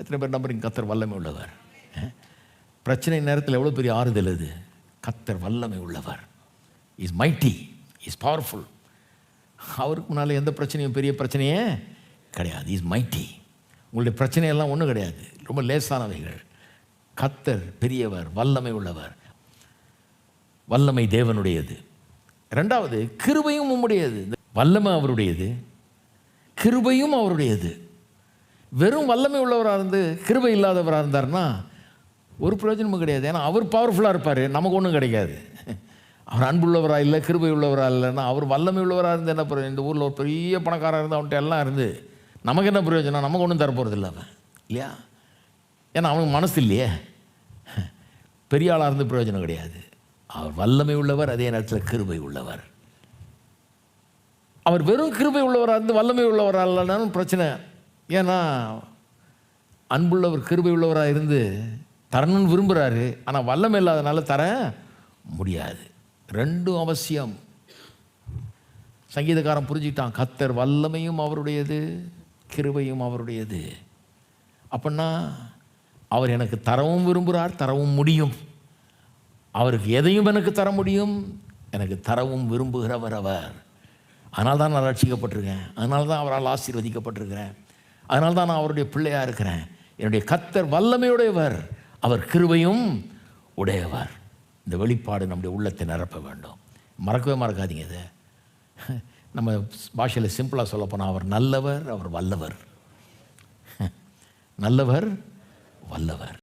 எத்தனை பேர் நம்புறீங்க கர்த்தர் வல்லமை உள்ளவர்? பிரச்சனை நேரத்தில் எவ்வளோ பெரிய ஆறுதல் அது. கர்த்தர் வல்லமை உள்ளவர். Is mighty, is powerful. அவருக்கு முன்னால் எந்த பிரச்சனையும் பெரிய பிரச்சனையே கிடையாது. Is mighty. உங்களுடைய பிரச்சனையெல்லாம் ஒன்றும் கிடையாது, ரொம்ப லேசானவைகள். கர்த்தர் பெரியவர், வல்லமை உள்ளவர். வல்லமை தேவனுடையது. ரெண்டாவது, கிருபையும் உம்முடையது. வல்லமை அவருடையது, கிருபையும் அவருடையது. வெறும் வல்லமை உள்ளவராக இருந்து கிருபை இல்லாதவராக இருந்தார்னா ஒரு பிரயோஜனமும் கிடையாது. ஏன்னா அவர் பவர்ஃபுல்லாக இருப்பார், நமக்கு ஒன்றும் கிடைக்காது. அவர் அன்புள்ளவராக இல்லை, கிருபை உள்ளவராக இல்லைன்னா அவர் வல்லமை உள்ளவராக இருந்து என்ன பிரயோஜனம்? இந்த ஊரில் ஒரு பெரிய பணக்காராக இருந்து அவன்கிட்ட எல்லாம் இருந்து நமக்கு என்ன பிரயோஜனம்? நமக்கு ஒன்றும் தரப்போகிறது இல்லை அவன், இல்லையா? ஏன்னா அவனுக்கு மனசு இல்லையே. பெரிய ஆளாக இருந்து பிரயோஜனம் கிடையாது. அவர் வல்லமை உள்ளவர், அதே நேரத்தில் கிருபை உள்ளவர். அவர் வெறும் கிருபை உள்ளவராக இருந்து வல்லமை உள்ளவராக இல்லைனாலும் பிரச்சனை. ஏன்னா அன்புள்ளவர் கிருபை உள்ளவராக இருந்து தரணும்னு விரும்புகிறாரு, ஆனால் வல்லமை இல்லாதனால தர முடியாது. ரெண்டும் அவசியம். சங்கீதக்காரன் புரிஞ்சுக்கிட்டான், கர்த்தர் வல்லமையும் அவருடையது, கிருபையும் அவருடையது. அப்படின்னா அவர் எனக்கு தரவும் விரும்புகிறார், தரவும் முடியும். அவருக்கு எதையும் எனக்கு தர முடியும், எனக்கு தரவும் விரும்புகிறவர் அவர். அதனால தான் நான் ரட்சிக்கப்பட்டிருக்கேன், அதனால தான் அவரால் ஆசீர்வதிக்கப்பட்டிருக்கிறேன், அதனால தான் நான் அவருடைய பிள்ளையாக இருக்கிறேன். என்னுடைய கர்த்தர் வல்லமையுடையவர், அவர் கிருபையும் உடையவர். இந்த வெளிப்பாடு நம்முடைய உள்ளத்தை நிரப்ப வேண்டும். மறக்கவே மறக்காதீங்க இதை. நம்ம பாஷையில் சிம்பிளாக சொல்லப்போனால் அவர் நல்லவர், அவர் வல்லவர். நல்லவர், வல்லவர்.